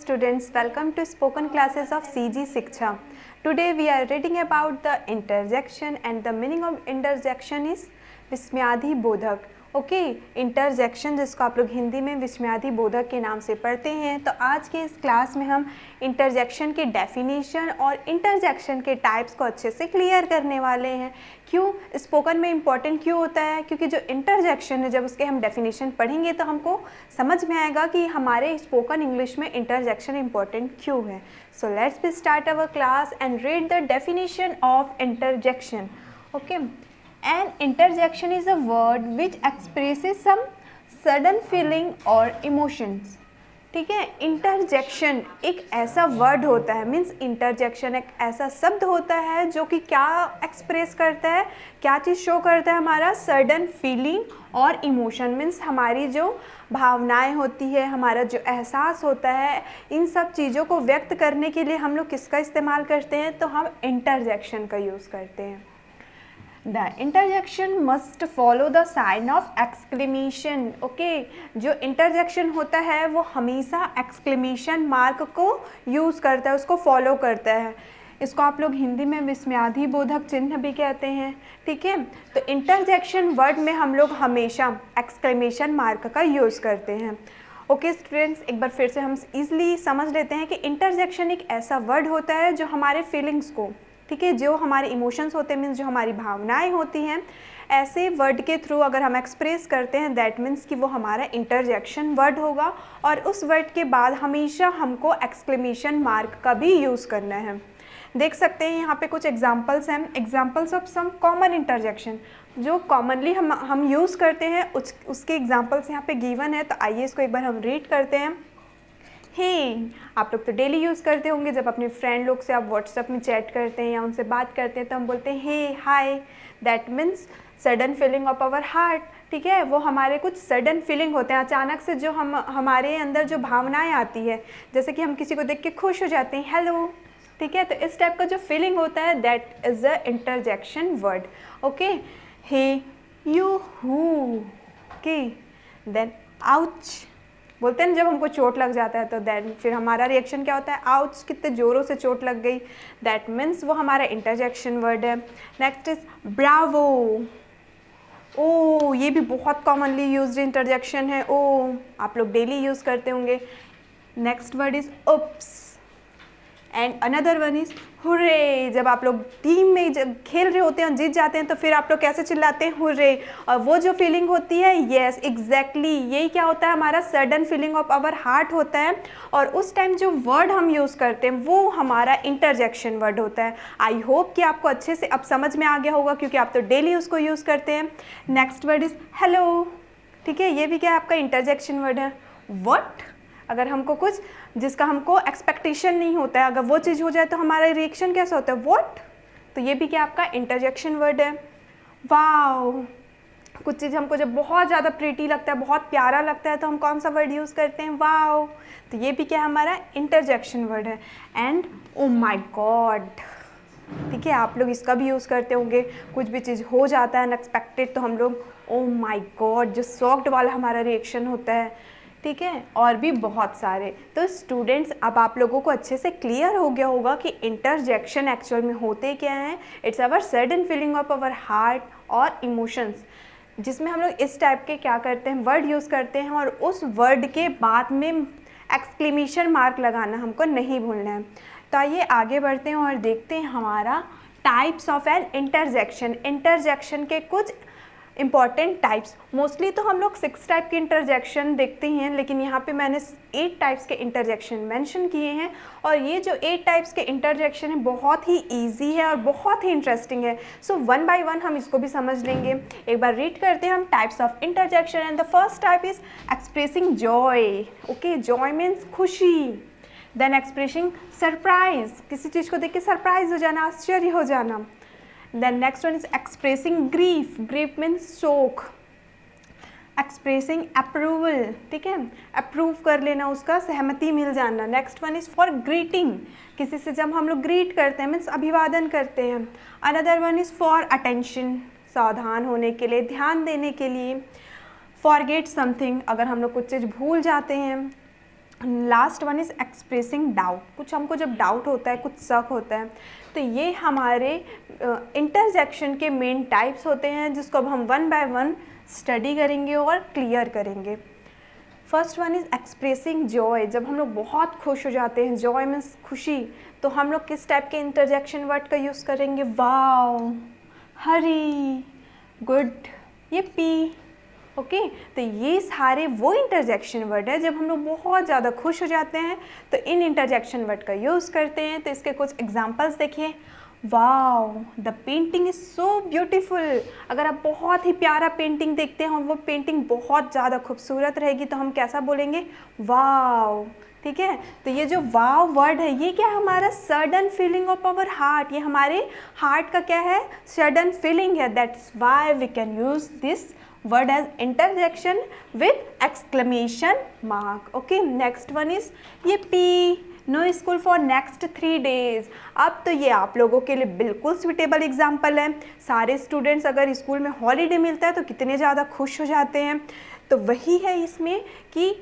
students, welcome to spoken classes of CG Shiksha. Today we are reading about the interjection and the meaning of interjection is विस्मयादि बोधक. Okay, interjection जिसको आप लोग हिंदी में विस्मयादि बोधक के नाम से पढ़ते हैं. तो आज के इस क्लास में हम इंटरजेक्शन के डेफिनेशन और इंटरजेक्शन के टाइप्स को अच्छे से क्लियर करने वाले हैं. क्यों स्पोकन में इम्पॉर्टेंट क्यों होता है? क्योंकि जो इंटरजेक्शन है जब उसके हम डेफिनेशन पढ़ेंगे तो हमको समझ में आएगा कि हमारे स्पोकन इंग्लिश में इंटरजेक्शन इम्पॉर्टेंट क्यों है. So let's be start our class and read the definition of interjection. Okay, an interjection is a word which expresses some sudden feeling or emotions. ठीक है, इंटरजेक्शन एक ऐसा वर्ड होता है, means interjection एक ऐसा शब्द होता है जो कि क्या एक्सप्रेस करता है, क्या चीज़ शो करता है, हमारा सडन फीलिंग और इमोशन. मीन्स हमारी जो भावनाएं होती है, हमारा जो एहसास होता है, इन सब चीज़ों को व्यक्त करने के लिए हम लोग किसका इस्तेमाल करते हैं? तो हम इंटरजेक्शन का यूज़ करते हैं. The interjection must follow the sign of exclamation. Okay, जो interjection होता है वो हमेशा exclamation मार्क को यूज़ करता है, उसको फॉलो करता है. इसको आप लोग हिंदी में विस्मयादि बोधक चिन्ह भी कहते हैं. ठीक है, तो इंटरजेक्शन वर्ड में हम लोग हमेशा exclamation मार्क का यूज़ करते हैं. ओके स्टूडेंट्स, एक बार फिर से हम ईजिली समझ लेते हैं कि इंटरजेक्शन एक ऐसा वर्ड होता है जो हमारे फीलिंग्स को, ठीक है, जो हमारे इमोशंस होते हैं, मीन्स जो हमारी भावनाएं होती हैं, ऐसे वर्ड के थ्रू अगर हम एक्सप्रेस करते हैं दैट मीन्स कि वो हमारा इंटरजेक्शन वर्ड होगा. और उस वर्ड के बाद हमेशा हमको एक्सक्लेमेशन मार्क का भी यूज़ करना है. देख सकते हैं यहाँ पे कुछ एग्जांपल्स हैं, examples of some common interjection जो कॉमनली हम यूज़ करते हैं. उसके एग्जांपल्स यहाँ पे गिवन है, तो आइए इसको एक बार हम रीड करते हैं. हे आप लोग तो डेली यूज़ करते होंगे, जब अपने फ्रेंड लोग से आप व्हाट्सएप में चैट करते हैं या उनसे बात करते हैं तो हम बोलते हैं hey hi. That means sudden feeling of our heart. ठीक है, वो हमारे कुछ सडन फीलिंग होते हैं, अचानक से जो हमारे अंदर जो भावनाएं आती है, जैसे कि हम किसी को देख के खुश हो जाते हैं, हेलो. ठीक है, तो इस टाइप का जो फीलिंग होता है that is a interjection word. Okay, hey you who. Okay, then ouch बोलते हैं जब हमको चोट लग जाता है, तो देन फिर हमारा रिएक्शन क्या होता है? आउच, कितने ज़ोरों से चोट लग गई. दैट मीन्स वो हमारा इंटरजेक्शन वर्ड है. Next is bravo. ओ, ये भी बहुत कॉमनली यूज्ड इंटरजेक्शन है. ओ, आप लोग डेली यूज़ करते होंगे. Next word is oops and another one is hurray. जब आप लोग टीम में जब खेल रहे होते हैं और जीत जाते हैं तो फिर आप लोग कैसे चिल्लाते हैं? हुर्रे. और वो जो फीलिंग होती है, यस एग्जैक्टली, यही क्या होता है? हमारा sudden feeling of our heart होता है. और उस टाइम जो वर्ड हम यूज़ करते हैं वो हमारा इंटरजेक्शन वर्ड होता है. आई होप कि आपको अच्छे से अब समझ में आ गया होगा क्योंकि आप तो डेली उसको यूज़ करते हैं. Next word is hello. ठीक है, ये भी क्या है? आपका इंटरजेक्शन वर्ड है. व्हाट, अगर हमको कुछ जिसका हमको एक्सपेक्टेशन नहीं होता है, अगर वो चीज़ हो जाए तो हमारा रिएक्शन कैसा होता है? व्हाट. तो ये भी क्या आपका इंटरजेक्शन वर्ड है. वाओ, कुछ चीज़ हमको जब बहुत ज़्यादा प्रीटी लगता है, बहुत प्यारा लगता है, तो हम कौन सा वर्ड यूज़ करते हैं? वाओ. तो ये भी क्या हमारा इंटरजेक्शन वर्ड है. And oh my god. ठीक है, आप लोग इसका भी यूज़ करते होंगे. कुछ भी चीज़ हो जाता है अनएक्सपेक्टेड तो हम लोग ओ माई गॉड, जो शॉक्ड वाला हमारा रिएक्शन होता है. ठीक है, और भी बहुत सारे. तो स्टूडेंट्स, अब आप लोगों को अच्छे से क्लियर हो गया होगा कि इंटरजेक्शन एक्चुअल में होते क्या हैं. It's our sudden feeling of our heart और इमोशंस, जिसमें हम लोग इस टाइप के क्या करते हैं? वर्ड यूज़ करते हैं और उस वर्ड के बाद में एक्सक्लेमेशन मार्क लगाना हमको नहीं भूलना है. तो आइए आगे बढ़ते हैं और देखते हैं हमारा types of an interjection. Interjection के कुछ इम्पॉर्टेंट टाइप्स. मोस्टली तो हम लोग 6 टाइप के इंटरजेक्शन देखते हैं, लेकिन यहाँ पे मैंने 8 टाइप्स के इंटरजेक्शन मेंशन किए हैं. और ये जो 8 टाइप्स के इंटरजेक्शन है बहुत ही इजी है और बहुत ही इंटरेस्टिंग है. सो वन बाय वन हम इसको भी समझ लेंगे. एक बार रीड करते हैं हम types of interjection. And the first type is expressing Joy. Okay, Joy means खुशी. देन एक्सप्रेसिंग सरप्राइज, किसी चीज़ को देख के सरप्राइज हो जाना, आश्चर्य हो जाना. Then next one is expressing grief. Grief means शोक. Expressing approval, ठीक है, अप्रूव कर लेना, उसका सहमति मिल जाना. Next one is for greeting. किसी से जब हम लोग ग्रीट करते हैं मीन्स अभिवादन करते हैं. Another one is for attention, सावधान होने के लिए, ध्यान देने के लिए. फॉरगेट समथिंग, अगर हम लोग कुछ चीज़ भूल जाते हैं. Last one is expressing doubt. कुछ हमको जब डाउट होता है, कुछ शक होता है, तो ये हमारे इंटरजेक्शन के मेन टाइप्स होते हैं, जिसको अब हम वन बाय वन स्टडी करेंगे और क्लियर करेंगे। First one is expressing Joy. जब हम लोग बहुत खुश हो जाते हैं, जॉय मीन्स खुशी, तो हम लोग किस टाइप के इंटरजेक्शन वर्ड का यूज़ करेंगे? वाओ, हरी, गुड, yippee। ओके, तो ये सारे वो इंटरजेक्शन वर्ड है जब हम लोग बहुत ज़्यादा खुश हो जाते हैं तो इन इंटरजेक्शन वर्ड का यूज़ करते हैं। तो इसके कुछ एग्जांपल्स देखिए। Wow, the painting is so beautiful. अगर आप बहुत ही प्यारा पेंटिंग देखते हैं और वो पेंटिंग बहुत ज़्यादा खूबसूरत रहेगी तो हम कैसा बोलेंगे? वाओ। ठीक है, तो ये जो वाव वर्ड है ये क्या है? हमारा sudden feeling of our heart. ये हमारे हार्ट का क्या है? सडन फीलिंग है। That's why we can use this word as interjection with exclamation mark. Okay, next one is yippee, no school for next 3 days। अब तो ये आप लोगों के लिए बिल्कुल सुटेबल एग्जाम्पल है। सारे स्टूडेंट्स अगर स्कूल में हॉलीडे मिलता है तो कितने ज़्यादा खुश हो जाते हैं। तो वही है इसमें कि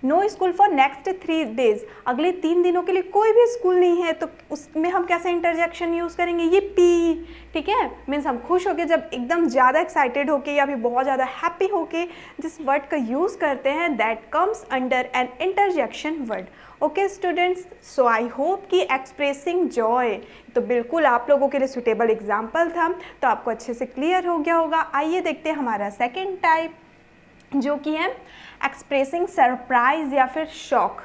no school for next 3 days, अगले 3 दिनों के लिए कोई भी स्कूल नहीं है, तो उसमें हम कैसे इंटरजेक्शन यूज़ करेंगे? ये पी। ठीक है, मीन्स हम खुश होके, जब एकदम ज़्यादा एक्साइटेड होके या फिर बहुत ज़्यादा हैप्पी होके जिस वर्ड का यूज़ करते हैं that comes under an interjection word. Okay students, so I hope कि एक्सप्रेसिंग जॉय तो बिल्कुल आप लोगों के लिए सुटेबल एग्जाम्पल था, तो आपको अच्छे से क्लियर हो गया होगा। आइए देखते हैं हमारा सेकेंड टाइप, जो कि है एक्सप्रेसिंग सरप्राइज या फिर शॉक।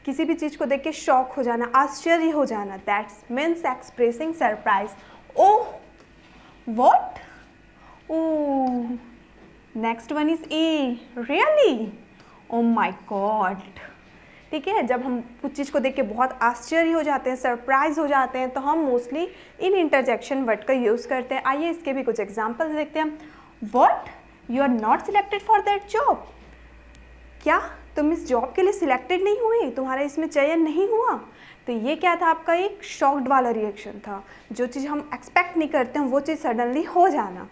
किसी भी चीज़ को देख के शॉक हो जाना, आश्चर्य हो जाना, that's means expressing surprise. Oh, what, oh. Next one is a, really, oh my God. ठीक है, जब हम कुछ चीज़ को देख के बहुत आश्चर्य हो जाते हैं, सरप्राइज हो जाते हैं, तो हम मोस्टली इन इंटरजेक्शन वर्ड का यूज़ करते हैं। आइए इसके भी कुछ एग्जाम्पल्स देखते हैं। What, you are not selected for that job. क्या तुम इस जॉब के लिए सिलेक्टेड नहीं हुई, तुम्हारा इसमें चयन नहीं हुआ? तो ये क्या था? आपका एक शॉक्ड वाला रिएक्शन था। जो चीज़ हम एक्सपेक्ट नहीं करते हैं वो चीज़ सडनली हो जाना,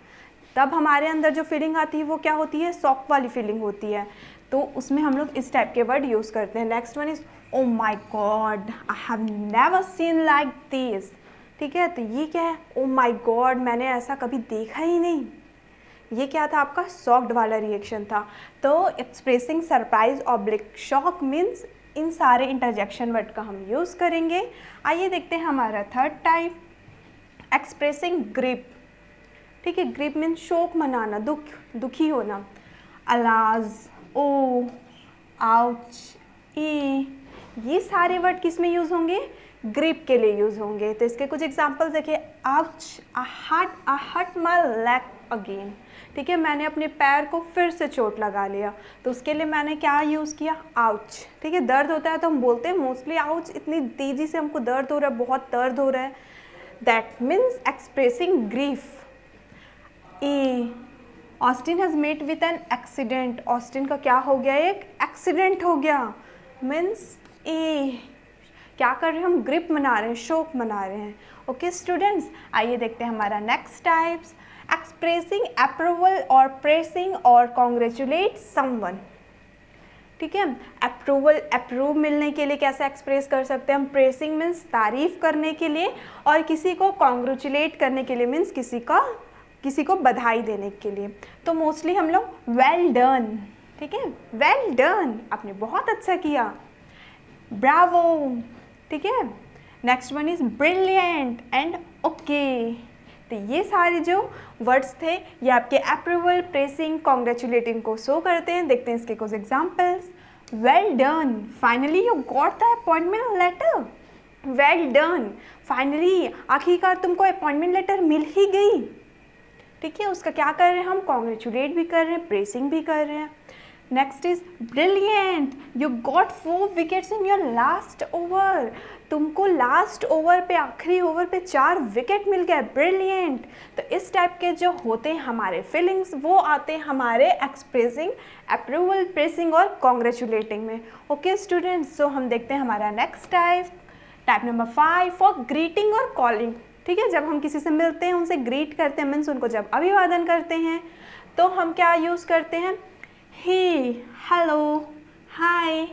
तब हमारे अंदर जो फीलिंग आती है वो क्या होती है? शॉक वाली फीलिंग होती है। तो उसमें हम लोग इस टाइप के वर्ड यूज़ करते हैं। Next one is oh my god, I have never seen like this. ठीक है, तो ये क्या है? ओ माई गॉड, मैंने ऐसा कभी देखा ही नहीं। ये क्या था? आपका शॉक्ड वाला रिएक्शन था। तो expressing surprise oblique shock means in सारे इंटरजेक्शन वर्ड का हम यूज़ करेंगे। आइए देखते हैं हमारा थर्ड टाइप, एक्सप्रेसिंग ग्रिप। ठीक है, ग्रिप मीन्स शोक मनाना, दुखी होना। अलाज, ओ, आउच, ई, ये सारे वर्ड किस में यूज़ होंगे? ग्रिप के लिए यूज़ होंगे। तो इसके कुछ एग्जांपल्स देखिए। Ouch, I hurt my leg again. ठीक है, मैंने अपने पैर को फिर से चोट लगा लिया, तो उसके लिए मैंने क्या यूज़ किया? आउच। ठीक है, दर्द होता है तो हम बोलते हैं मोस्टली आउच, इतनी तेज़ी से हमको दर्द हो रहा है, बहुत दर्द हो रहा है। That means expressing grief. Ah, Austin has met with an accident. Austin का क्या हो गया? एक एक्सीडेंट हो गया। मीन्स ए, क्या कर रहे हैं हम? ग्रिप मना रहे हैं, शोक मना रहे हैं। ओके स्टूडेंट्स, आइए देखते हैं हमारा नेक्स्ट टाइप्स, एक्सप्रेसिंग अप्रूवल और प्रेसिंग और कॉन्ग्रेचुलेट समवन। ठीक है, अप्रूव मिलने के लिए कैसे एक्सप्रेस कर सकते हैं हम? प्रेसिंग मीन्स तारीफ करने के लिए, और किसी को कॉन्ग्रेचुलेट करने के लिए मीन्स किसी को बधाई देने के लिए। तो मोस्टली हम लोग वेल डन। ठीक है, वेल डन, आपने बहुत अच्छा किया, ब्रावो। ठीक है, next one is brilliant and okay. तो ये सारे जो वर्ड्स थे ये आपके अप्रूवल, प्रेसिंग, कॉन्ग्रेचुलेटिंग को शो करते हैं। देखते हैं इसके कुछ examples. Well done, finally you got the appointment letter. Well done, finally, आखिरकार तुमको अपॉइंटमेंट लेटर मिल ही गई। ठीक है, उसका क्या कर रहे हैं हम? कॉन्ग्रेचुलेट भी कर रहे हैं, प्रेसिंग भी कर रहे हैं। Next is brilliant, you got 4 wickets in your last over. तुमको लास्ट ओवर पे, आखिरी ओवर पे 4 विकेट मिल गए, ब्रिलियंट। तो इस टाइप के जो होते हैं हमारे फीलिंग्स वो आते हैं हमारे एक्सप्रेसिंग, अप्रूवल, प्रेसिंग और कॉन्ग्रेचुलेटिंग में। ओके स्टूडेंट्स, सो हम देखते हैं हमारा next type number 5 for greeting और कॉलिंग। ठीक है, जब हम किसी से मिलते हैं, उनसे ग्रीट करते हैं, मीन्स उनको जब अभिवादन करते हैं तो हम क्या यूज़ करते हैं? Hey, hello, hi.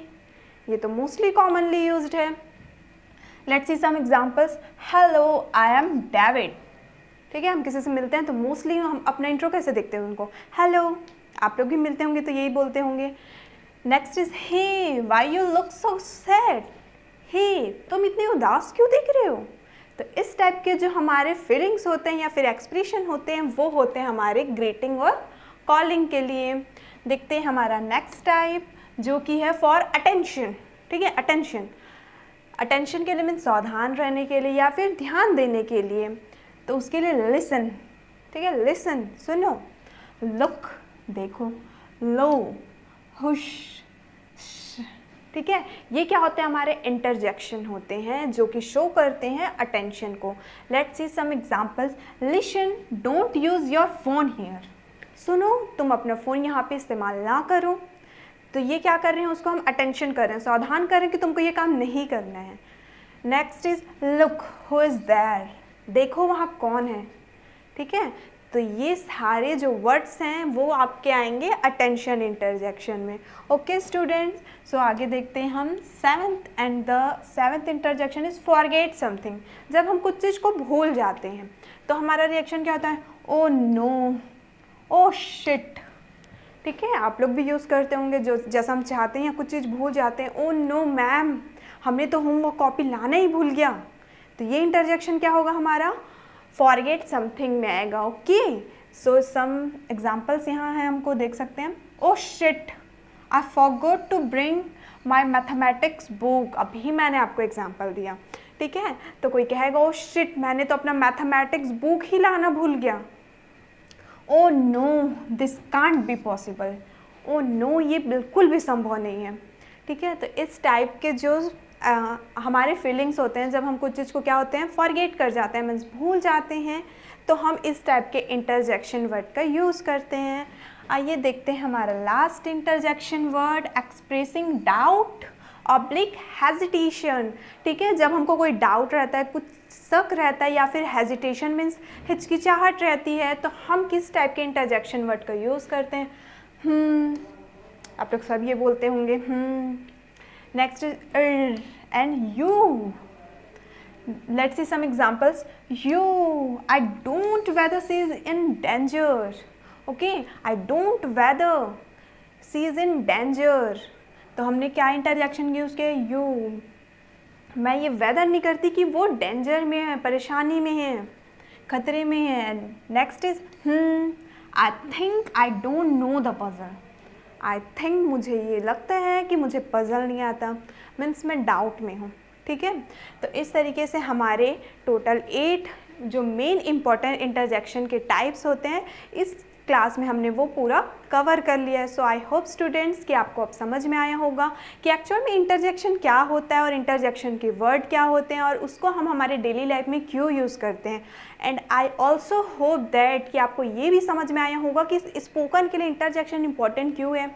ये तो मोस्टली कॉमनली यूज्ड है। Let's see some examples. Hello, I am David. ठीक है, हम किसी से मिलते हैं तो मोस्टली हम अपना इंट्रो कैसे देखते हैं उनको, हेलो। आप लोग भी मिलते होंगे तो यही बोलते होंगे। Next is hey, why you look so sad. Hey, तुम इतने उदास क्यों दिख रहे हो। तो इस टाइप के जो हमारे फीलिंग्स होते हैं या फिर एक्सप्रेशन होते हैं वो होते हैं हमारे ग्रीटिंग और कॉलिंग के लिए। देखते हैं हमारा नेक्स्ट टाइप जो कि है फॉर अटेंशन। ठीक है, अटेंशन, अटेंशन के लिए मीन्स सावधान रहने के लिए या फिर ध्यान देने के लिए, तो उसके लिए लिसन। ठीक है, लिसन, सुनो। लुक, देखो। लो, हुश। ठीक है, ये क्या होते हैं, हमारे इंटरजेक्शन होते हैं जो कि शो करते हैं अटेंशन को। Let's see some examples. Listen, don't use your phone here. सुनो, तुम अपना फ़ोन यहाँ पे इस्तेमाल ना करो। तो ये क्या कर रहे हैं, उसको हम अटेंशन कर रहे हैं, सावधान कर रहे हैं कि तुमको ये काम नहीं करना है। Next is look, who is there. देखो वहाँ कौन है। ठीक है, तो ये सारे जो वर्ड्स हैं वो आपके आएंगे अटेंशन इंटरजेक्शन में। ओके स्टूडेंट्स, सो आगे देखते हैं हम seventh, and the seventh interjection is forget something. जब हम कुछ चीज़ को भूल जाते हैं तो हमारा रिएक्शन क्या होता है, ओ नो, ओ शिट। ठीक है, आप लोग भी यूज़ करते होंगे, जो जैसा हम चाहते हैं या कुछ चीज़ भूल जाते हैं, ओ नो मैम, हमने तो होमवर्क कॉपी लाना ही भूल गया। तो ये इंटरजेक्शन क्या होगा हमारा, फॉरगेट समथिंग में आएगा। ओके, सो सम एग्जाम्पल्स यहाँ हैं, हमको देख सकते हैं। Oh shit, I forgot to bring my mathematics book. अभी मैंने आपको एग्जाम्पल दिया। ठीक है, तो कोई कहेगा ओ शिट, मैंने तो अपना मैथमेटिक्स बुक ही लाना भूल गया। Oh no, this can't be possible. Oh no, ये बिल्कुल भी संभव नहीं है। ठीक है, तो इस टाइप के जो हमारे फीलिंग्स होते हैं, जब हम कुछ चीज़ को क्या होते हैं फॉरगेट कर जाते हैं, मीन्स भूल जाते हैं, तो हम इस टाइप के इंटरजेक्शन वर्ड का यूज़ करते हैं। आइए देखते हैं हमारा last interjection word, expressing doubt oblique hesitation. ठीक है, जब हमको कोई डाउट रहता है, कुछ शक रहता है या फिर हेजिटेशन मीन्स हिचकिचाहट रहती है, तो हम किस टाइप के इंटरजेक्शन वर्ड का यूज़ करते हैं, आप लोग सब ये बोलते होंगे। Next is and you. Let's see some examples. You, I don't whether see is in danger. Okay, I don't whether see is in danger. तो हमने क्या इंटरजेक्शन यूज़ किया, यू। मैं ये वेदर नहीं करती कि वो डेंजर में है, परेशानी में है, खतरे में है। Next is I think I don't know the puzzle. I think, मुझे ये लगता है कि मुझे पजल नहीं आता, मीन्स मैं डाउट में हूँ। ठीक है, तो इस तरीके से हमारे टोटल 8 जो मेन इम्पॉर्टेंट इंटरजेक्शन के टाइप्स होते हैं इस क्लास में हमने वो पूरा कवर कर लिया है। सो आई होप स्टूडेंट्स कि आपको अब समझ में आया होगा कि एक्चुअल में इंटरजेक्शन क्या होता है और इंटरजेक्शन के वर्ड क्या होते हैं और उसको हम हमारे डेली लाइफ में क्यों यूज़ करते हैं। And I also hope that कि आपको ये भी समझ में आया होगा कि स्पोकन के लिए इंटरजेक्शन इंपॉर्टेंट क्यों है।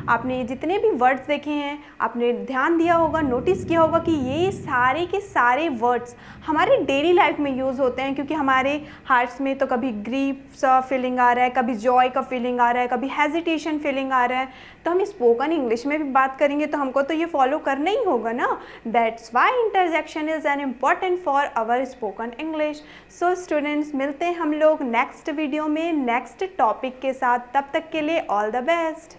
आपने जितने भी वर्ड्स देखे हैं आपने ध्यान दिया होगा, नोटिस किया होगा कि ये सारे के सारे वर्ड्स हमारे डेली लाइफ में यूज़ होते हैं, क्योंकि हमारे हार्ट्स में तो कभी ग्रीफ सा फीलिंग आ रहा है, कभी जॉय का फीलिंग आ रहा है, कभी हेजिटेशन फीलिंग आ रहा है, तो हम स्पोकन इंग्लिश में भी बात करेंगे तो हमको तो ये फॉलो करना ही होगा ना। That's why interjection is an important for our spoken English. So students, मिलते हैं हम लोग नेक्स्ट वीडियो में नेक्स्ट टॉपिक के साथ। तब तक के लिए ऑल द बेस्ट।